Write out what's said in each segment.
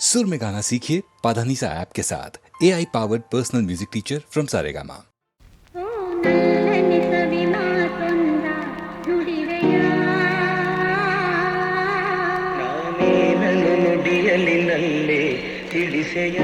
सुर में गाना सीखिए पाधानीसा ऐप के साथ AI powered personal music teacher from Saregama. ನುಡಿಯಲಿನಲ್ಲೇ ತಿಳಿಸೆಯ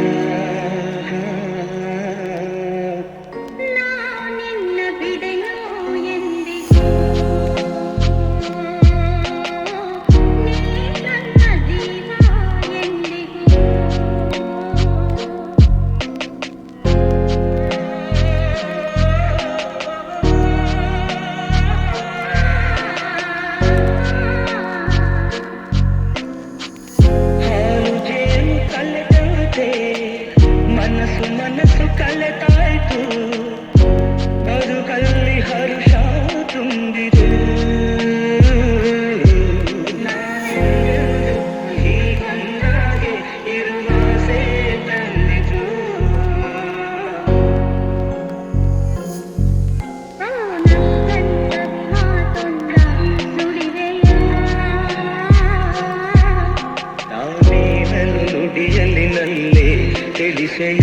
ನುಡಿಯಲಿನಲ್ಲೇ ತಿಳಿಸೆಯ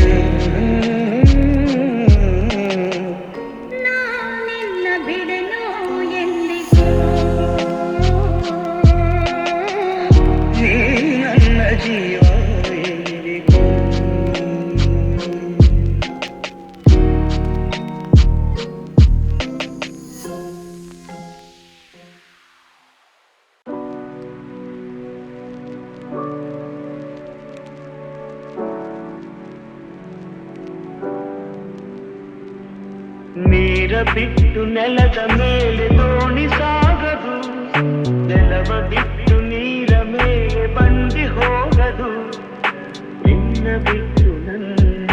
ನೀರ ಬಿಟ್ಟು ನೆಲದ ಮೇಲೆ ದೋಣಿ ಸಾಗದು, ನೆಲವ ಬಿಟ್ಟು ನೀರ ಮೇಲೆ ಬಂಡಿ ಹೋಗದು. ನಿನ್ನ ಬಿಟ್ಟು ನನ್ನ,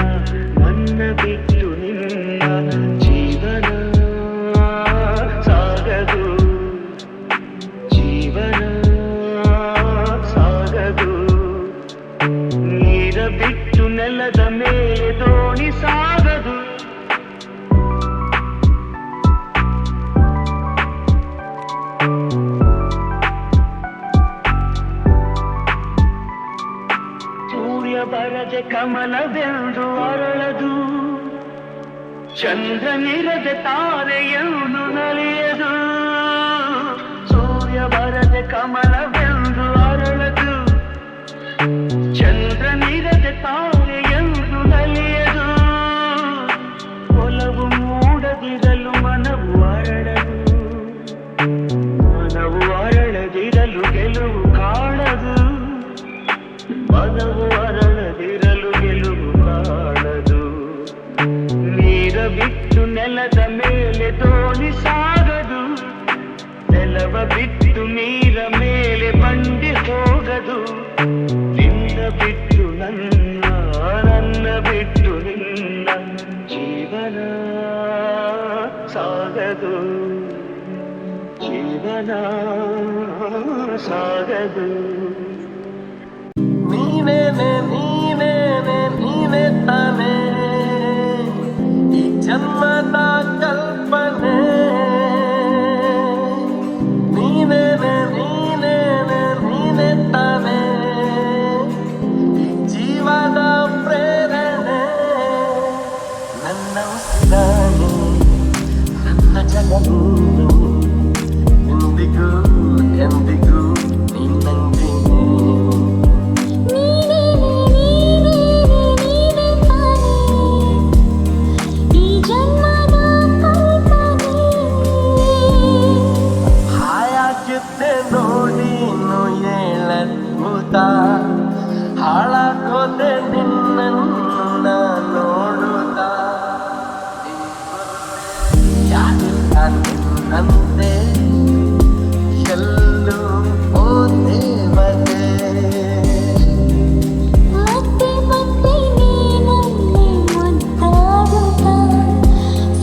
ನನ್ನ ಬಿಟ್ಟು ನಿನ್ನ ಜೀವನ ಸಾಗದು, ಜೀವನ ಸಾಗದು. ನೀರ ಬಿಟ್ಟು ನೆಲದ ಮೇಲೆ ದೋಣಿ ಸಾಗದು. ಬರದೆ ಕಮಲವೆಂದು ಅರಳದು, ಚಂದ್ರನಿರದೆ ತಾರೆಯನ್ನು ನಲಿಯದು. ಸೂರ್ಯ ಬರದೆ ಕಮಲವೆಂದು ಅರಳದು, ಚಂದ್ರನಿರದೆ ತಾರೆಯನ್ನು ನಲಿಯದು. ಒಲವು ಮೂಡದಿರಲು ಮನವು ಅರಳದು, ಮನವು ಅರಳದಿರಲು ಗೆಲುವು ಕಾಣದು. ಮನವು ಅರಳದಿರಲು ಗೆಲುವು ಕಾಣದು. ನೀರ ಬಿಟ್ಟು ನೆಲದ ಮೇಲೆ ದೋಣಿ ಸಾಗದು, ನೆಲವ ಬಿಟ್ಟು ನೀರ ಮೇಲೆ ಬಂಡಿ ಹೋಗದು. ನಿನ್ನ ಬಿಟ್ಟು ನನ್ನ, ನನ್ನ ಬಿಟ್ಟು ನಿನ್ನ ಜೀವನ ಸಾಗದು, ಜೀವನ ಸಾಗದು. ನೀನೇನೆ ನೀನೇನೆ ನೀನೆ ತಾನೆ ಈ ಜನ್ಮದ ಕಲ್ಪನೆ. ನೀನೇನೆ ನೀನೇನೆ ನೀನೆ ತಾನೆ ಈ ಜೀವದ ಪ್ರೇರಣೆ. ನನ್ನ ಉಸಿರಾನೆ ನನ್ನ ಜಗವು ಎಂದಿಗೂ ಎಂದಿಗೂ ನೀನಂತೆ. ಹಾಳಾಗೋದೆ ನಿನ್ನನ್ನು ನೋಡುತ್ತಾ, ಯಾರಿಲ್ಲ ನಿನ್ನಂತೆ ಎಲ್ಲೂ ಓ ದೇವತೆ. ಮತ್ತೆ ಮತ್ತೆ ನೀನಲ್ಲಿ ಮುದ್ದಾಡುತ್ತಾ,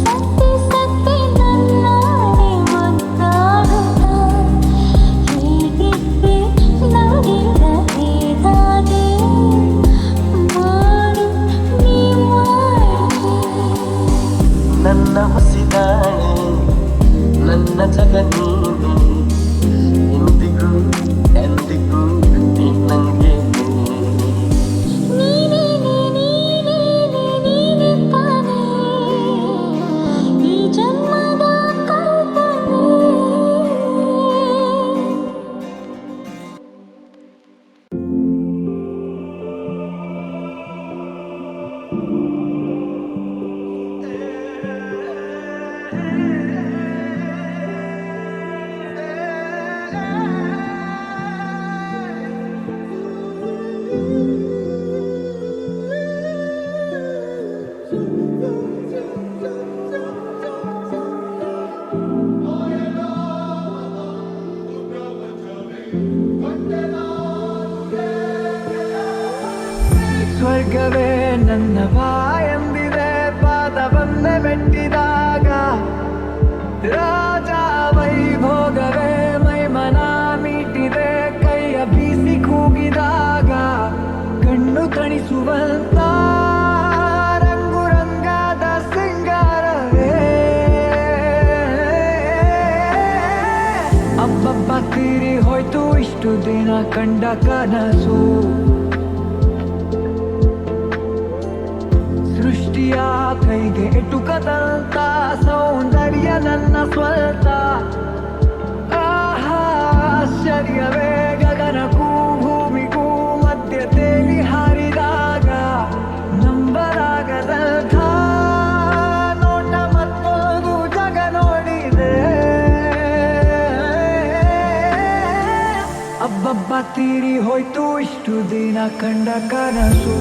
ಸತ್ತಿ ಸತ್ತಿ ನನ್ನಾಡೆ ಮುದ್ದಾಡುತ್ತಾ. ಹೇಗಿದ್ದೆ ನೋಡಿದ ಹೇಗಾದೆ, ಸ್ವರ್ಗವೇ ನನ್ನ ಬಾಯೆಂದಿದೆ ಪಾದವನ್ನೇ ಮೆಟ್ಟಿದಾಗ ರಾಜ ವೈಭೋಗವೇ ಮೈಮನ ಮೀಟಿದೆ ಕೈಯ ಬೀಸಿ ಕೂಗಿದಾಗ ಕಣ್ಣು ತಣಿಸುವಂತ ರಂಗು ರಂಗಾದ ಸಿಂಗಾರವೇ ಅಬ್ಬಬ್ಬ ತೀರಿ ಹೋಯ್ತು ಇಷ್ಟು ದಿನ ಕಂಡ ಕನಸು ಸೃಷ್ಟಿಯ ಕೈಗೆ ಎಟುಕದಂತ ಸೌಂದರ್ಯ ನನ್ನ ಸ್ವಂತ ಆಹಾ ಆಶ್ಚರ್ಯವೇ ಗಗನಕ್ಕೂ ಭೂಮಿಗೂ ಮಧ್ಯ ತೇಲಿ ಹಾರಿದಾಗ ನಂಬಲಾಗದಂಥ ನೋಟ ಮತ್ತೊಂದು ಜಗ ನೋಡಿದೆ ಅಬ್ಬಬ್ಬ ತೀರಿ ಹೋಯ್ತು ಇಷ್ಟು ದಿನ ಕಂಡ ಕನಸು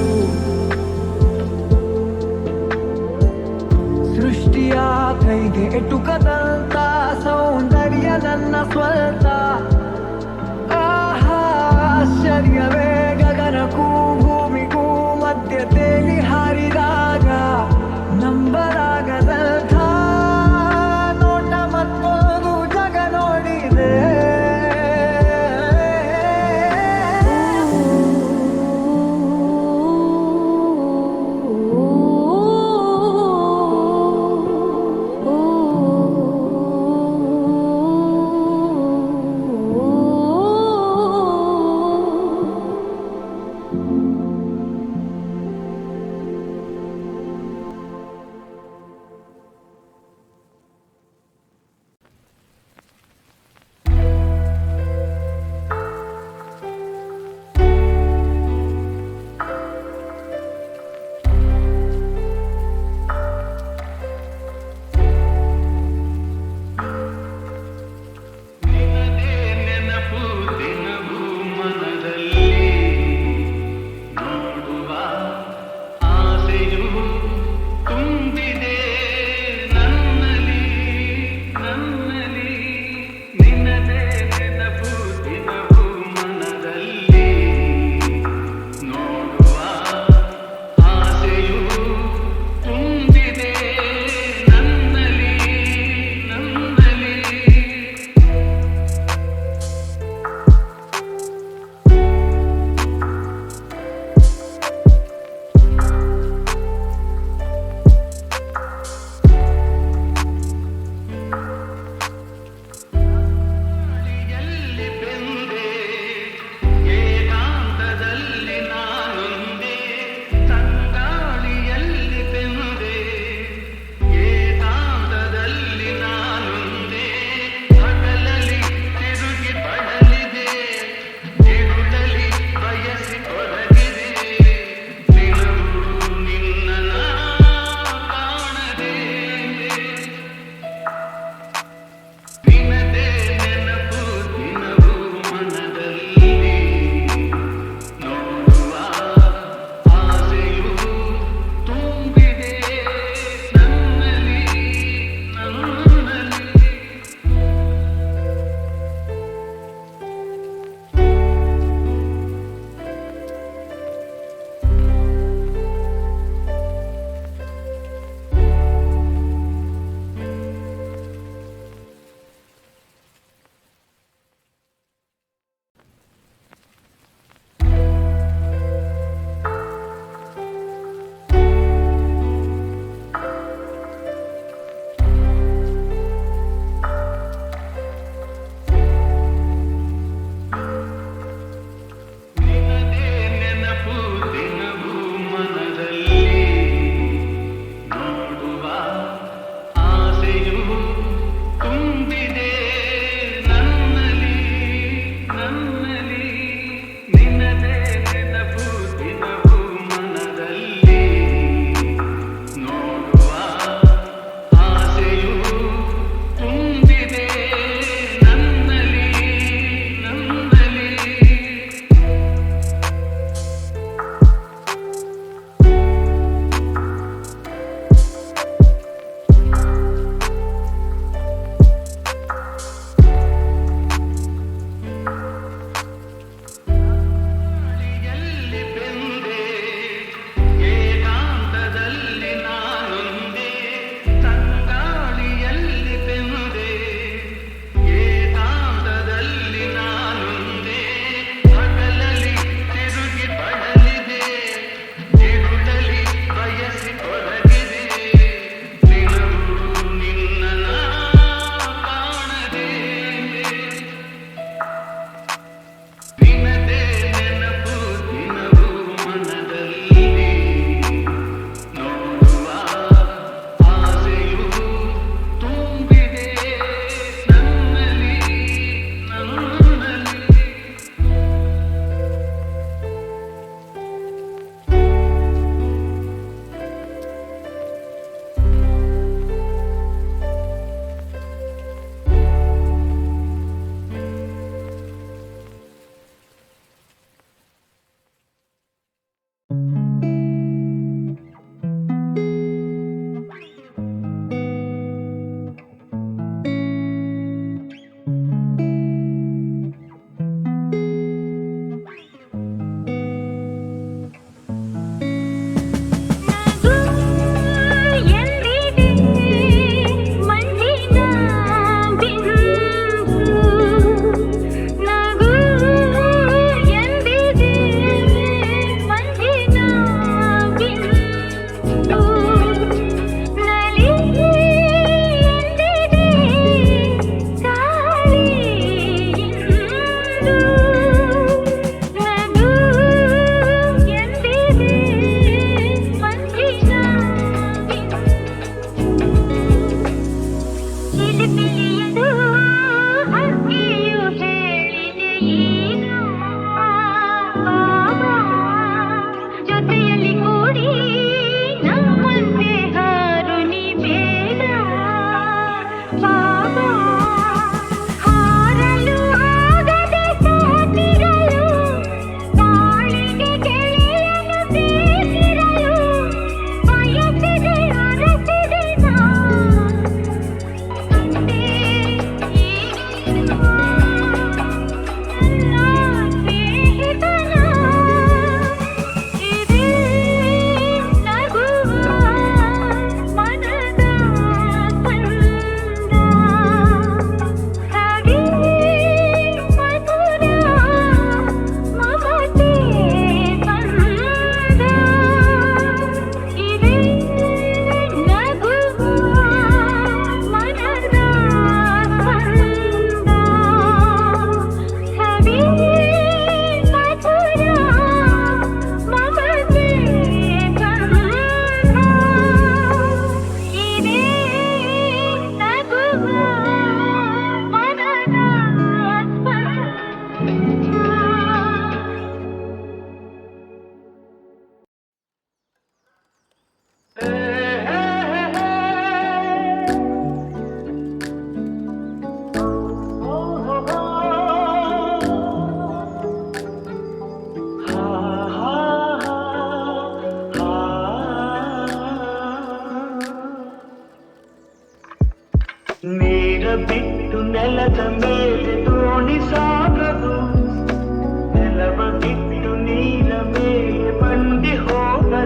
ಸೃಷ್ಟಿಯ ಕೈಗೆ ಎಟುಕದಂತ ಸೌಂದರ್ಯ ನನ್ನ ಸ್ವಂತ ಆಹಾ ಆಶ್ಚರ್ಯವೇ ಗಗನಕ್ಕೂ ಭೂಮಿಗೂ ಮಧ್ಯ ತೇಲಿ ಹಾರಿದಾಗ ನಂಬಲಾಗದಂಥ ನೋಟ ಮತ್ತೊಂದು ಜಗ ನೋಡಿದೆ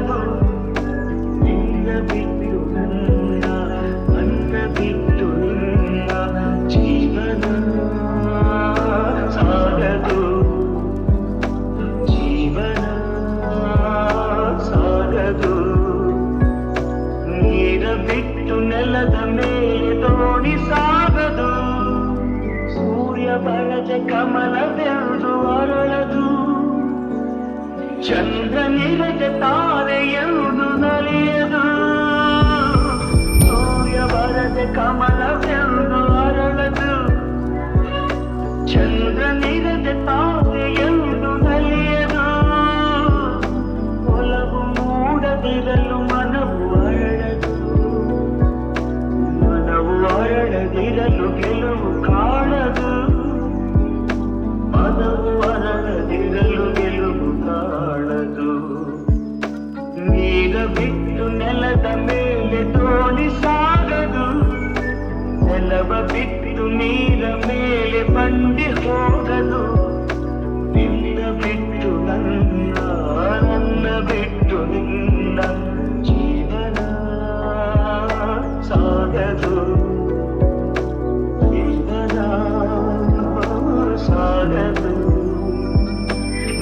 ಸಾಗದು ನಿನ್ನ ಬಿಟ್ಟು ನನ್ನ ನನ್ನ ಬಿಟ್ಟು ನಿನ್ನ ಜೀವನ ಸಾಗದು ಜೀವನ ಸಾಗದು ನೀರ ಬಿಟ್ಟು ನೆಲದ ಮೇಲೆ ದೋಣಿ ಸಾಗದು ಸೂರ್ಯ ಬರದ ಕಮಲವೆಂದು ಅರಳದು ಚಂದ್ರ ನಿರದ ತಾರೆಯೆಂದು ನಲಿಯದು ಸೂರ್ಯ ಬರದ ಕಮಲವೆಂದು ಅರಳದು ಚಂದ್ರ ನಿರದ ತಾರೆಯೆಂದು ನಲಿಯದು ಒಲವು ಮೂಡದಿರಲು ಮನವು ಅರಳದು ಮನವು ಅರಳದಿರಲು ಗೆಲುವು ಕಾಣದು ಮನವು ಅರಳದಿರಲು ಗೆಲುವು ಕಾಣದು ನೀರ ಬಿಟ್ಟು ನೆಲದ ಮೇಲೆ ದೋಣಿ ಸಾಗದು ನೆಲವ ಬಿಟ್ಟು ನೀರ ಮೇಲೆ ಬಂಡಿ ಹೋಗದು ನಿನ್ನ ಬಿಟ್ಟು ನನ್ನ ನನ್ನ ಬಿಟ್ಟು ನಿನ್ನ ಜೀವನ ಸಾಗದು ಜೀವನ ಸಾಗದು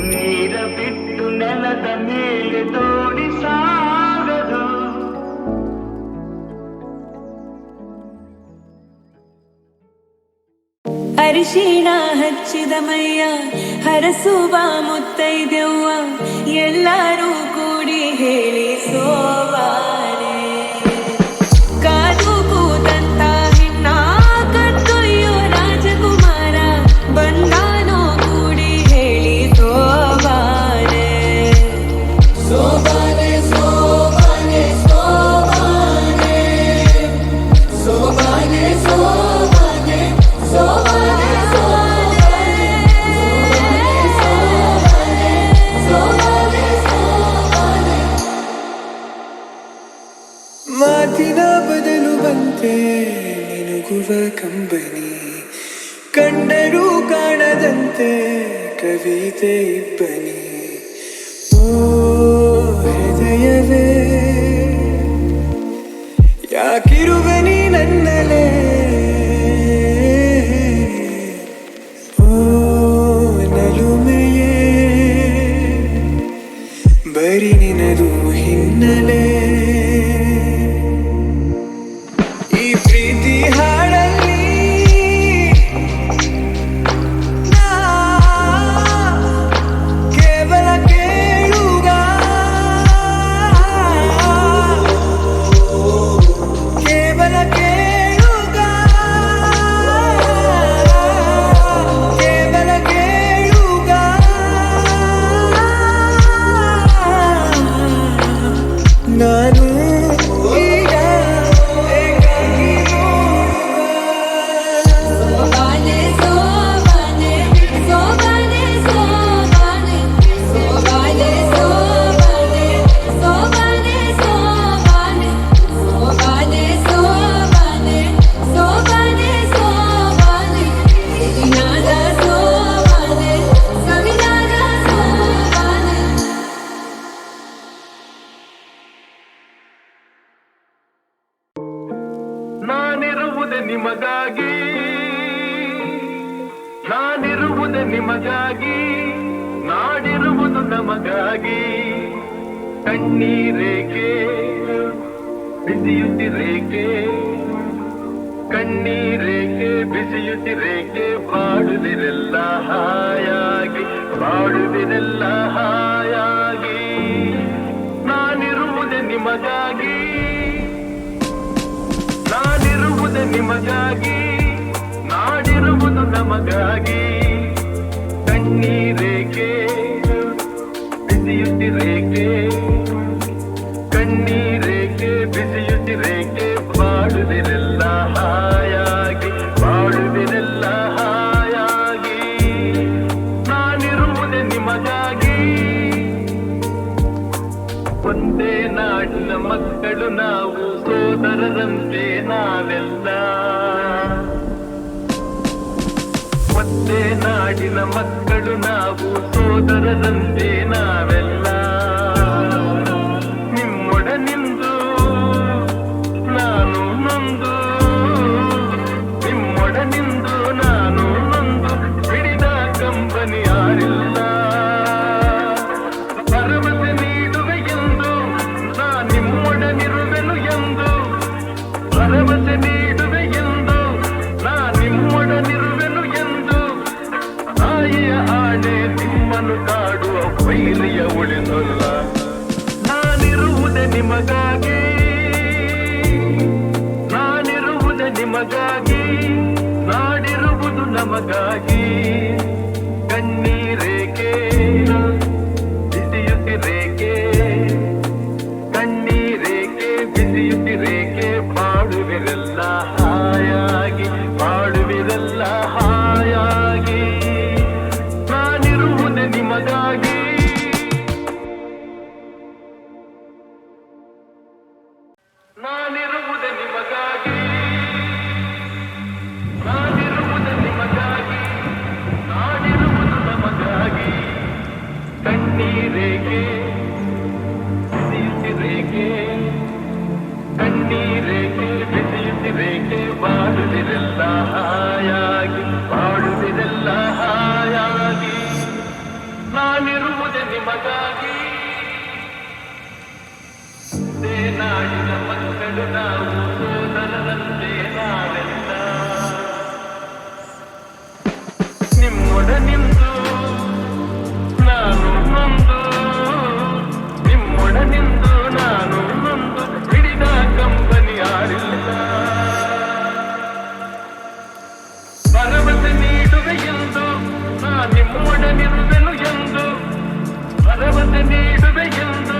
ನೀರ ಬಿಟ್ಟು ನೆಲದ ಮೇಲೆ ದೋಣಿ ಸಾಗದು ಅರಿಶಿಣ ಹಚ್ಚಿದ ಮೈಯ ಹರಸುವ ಮುತ್ತೈದೆವ್ವ ಎಲ್ಲರೂ ಕೂಡಿ ಹೇಳಿ ಸೋವಾರೆ ಕಾದು ಕೂತಂತ ಹೆಣ್ಣ ಕತ್ತೊಯ್ಯೋ ರಾಜಕುಮಾರ ಬಂದಾನೋ ಕೂಡಿ ಹೇಳಿ ಸೋವಾರೆ ಸೋವಾರೆ ಸೋವಾರೆ ಸೋವಾರೆ ಸೋವಾರೆ ಸೋವಾರೆ ಸೋವಾರೆ ಮಾತಿನ ಬದಲು ಬಂತೆ ಮಿನುಗುವ ಕಂಬನಿ ಕಂಡರೂ ಕಾಣದಂತೆ ಕವಿತೆ ಇಬ್ಬನಿ ಓ ಹೃದಯವೇ ಯಾಕಿರುವೆ ನೀ ನನ್ನಲೇ ಓ ನಲುಮೆಯೇ ಬರಿ ನಿನದು ಹಿನ್ನೆಲೆ ಈ ಪ್ರೀತಿ ಹಾಡಲ್ಲಿ ನಾ ಕೇವಲ ಕೇಳುಗ ಕೇವಲ ಕೇಳುಗ ಕೇವಲ ಕೇಳುಗ ನಾನು ಈಗ ಏಕಾಗಿ ಸೋಬಾನೆ ಸೋಬಾನೆ ಸೋಬಾನೆ ಸೋಬಾನೆ ಸೋಬಾನೆ ಸೋಬಾನೆ ಸೋಬಾನೆ ಸೋಬಾನೆ ಸೋಬಾನೆ ಸೋಬಾನೆ ಸೋಬಾನೆ ಸೋಬಾನೆ ವಿನಾದ ಸೋಬಾನೆ ಸವಿನಾದ ಸೋಬಾನೆ ನಾನಿರುವುದೇ ನಿಮಗಾಗಿ ನಾನಿರುವುದೇ ನಿಮಗಾಗಿ ನಾಡಿರುವುದು ನಮಗಾಗಿ ಕಣ್ಣೀರೇಕೆ ಬಿಸಿಯುತ್ತಿರೇಕೆ ಕಣ್ಣೀರೇಕೆ ಬಿಸಿಯುತ್ತಿರೇಕೆ ಬಾಡುವಿರೆಲ್ಲ ಹಾಯಾಗಿ ಬಾಡುವಿರೆಲ್ಲ ಹಾಯಾಗಿ ನಾನಿರುವುದೇ ನಿಮಗಾಗಿ ನಾನಿರುವುದೇ ನಿಮಗಾಗಿ ನಾಡಿರುವುದು ನಮಗಾಗಿ ಕಣ್ಣೀರೇಕೆ ಬಿಸಿಯುತ್ತಿರೇಕೆ ಕಣ್ಣೀರೇಕೆ ಬಿಸಿಯುತ್ತಿರೇಕೆ ಬಾಡುವಿರೆಲ್ಲ ಹಾಯಾಗಿ ಬಾಡುವಿರೆಲ್ಲ ಹಾಯಾಗಿ ನಾನಿರುವುದೇ ನಿಮಗಾಗಿ ಒಂದೇ ನಾಡಿನ ಮಕ್ಕಳು ನಾವು ಸೋದರರಂತೆ ನಾವೆಲ್ಲ ಒಂದೇ ನಾಡಿನ ಮಕ್ಕಳು ನಾವು ಸೋದರರಂತೆ ನಾವೆಲ್ಲ ನಿಮಗಾಗಿ ನಾನಿರುವುದು ನಿಮಗಾಗಿ ನಾನಿರುವುದು ನಮಗಾಗಿ ಕಣ್ಣೀರೇಕೆ ಬಿಸಿಯುತ್ತಿರೇಕೆ ಕಣ್ಣೀರೇಕೆ ಬಿಸಿಯುತ್ತಿರೇಕೆ ಬಾಳುವುದೆಲ್ಲ ಹಾಯಾಗಿ ಬಾಳುವುದೆಲ್ಲ ಹಾಯಾಗಿ ನಾನಿರುವುದೇ ನಿಮಗಾಗಿ ನಾಡಿನ ಮಕ್ಕಳು ನಾವು ಸೋದರರಂತೆ ನಾವೆಲ್ಲ ನಿಮ್ಮೊಡನಿಂದು ನಾನು ನೊಂದು ನಿಮ್ಮೊಡನಿಂದು ನಾನು ನೊಂದು ಹಿಡಿದ ಕಂಪನಿ ಆಡಿಲ್ಲ ಭರವಸೆ ನೀಡುವೆ ಎಂದು ನಾ ನಿಮ್ಮೊಡನಿರುವೆನು ಎಂದು ಭರವಸೆ ನೀಡುವೆ ಎಂದು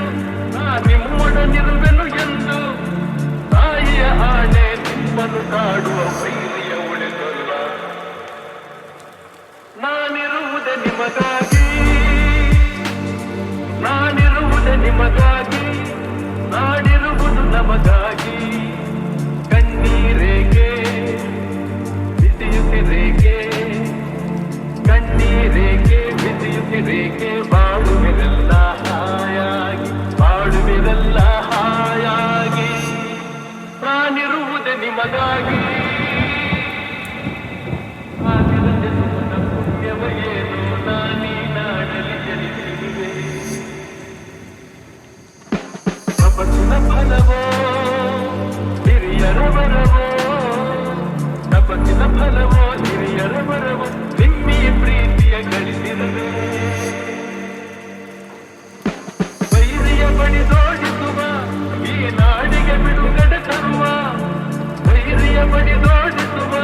ನಾ ನಿಮ್ಮೊಡನಿರುವೆನು ಎಂದು ತಾಯಿಯ ಆಣೆ ನಿಮ್ಮನ್ನು ಕಾಡುವ ವೈರಿಯ ಉಳಿದಲ್ಲ ನಾನಿರುವುದೇ ನಿಮಗಾಗಿ ನಾನಿರುವುದೇ ನಿಮಗಾಗಿ ನಾಡಿರುವುದು ನಮಗಾಗಿ ಕಣ್ಣೀರೇಕೆ ಬಿಸಿಯುತ್ತಿರೇಕೆ ಕಣ್ಣೀರೇಕೆ ಬಿಸಿಯುತ್ತಿರೇಕೆ ಬಾಳುವಿರೆಲ್ಲ ಹಾಯಾಗಿ ಬಾಳುವಿರೆಲ್ಲ ಹಾಯಾಗಿ ನಾನಿರುವುದೇ ನಿಮಗಾಗಿ ಆಗಿರ ಜನ್ಮದ ಪುಣ್ಯವ ಏನು ನಾನೀ ನಾಡಲಿ ಜನಿಸಿರುವೆ ತಪಸ್ಸಿನ ಫಲವೋ ಹಿರಿಯರ ವರವೋ ತಪಸ್ಸಿನ ಫಲವೋ ಹಿರಿಯರ ವರವೋ ನಿಮ್ಮಿ ಪ್ರೀತಿಯ ಗಳಿಸಿರುವೆ ವೈರಿಯ ಬಡಿದೋಡಿಸುವ ಈ ನಾಡಿಗೆ ಬಿಡುಗಡೆ ತರುವ ವೈರಿಯ ಬಡಿದೋಡಿಸುವ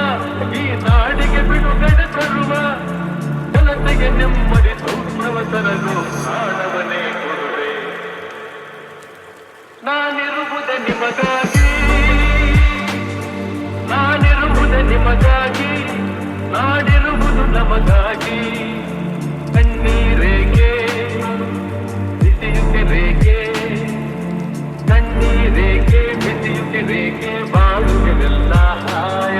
ಈ ನಾಡಿಗೆ ಬಿಡುಗಡೆ ತರುವ ಜನತೆಗೆ ನೆಮ್ಮದಿ ಸೌಖ್ಯವ ತರಲು ಪ್ರಾಣವನ್ನೇ ಕೊಡುವೆ ನಾನಿರುವುದೇ ನಿಮಗಾಗಿ ನಾನಿರುವುದೇ ನಿಮಗಾಗಿ ನಾಡಿರುವುದು ನಮಗಾಗಿ ಕಣ್ಣೀರೇಕೆ ಬಿಸಿಯುತ್ತಿರೇಕೆ ಕಣ್ಣೀರೇಕೆ ಬಿಸಿಯುತ್ತಿರೇಕೆ ಬಾಳುವುದೆಲ್ಲ ಹಾಯ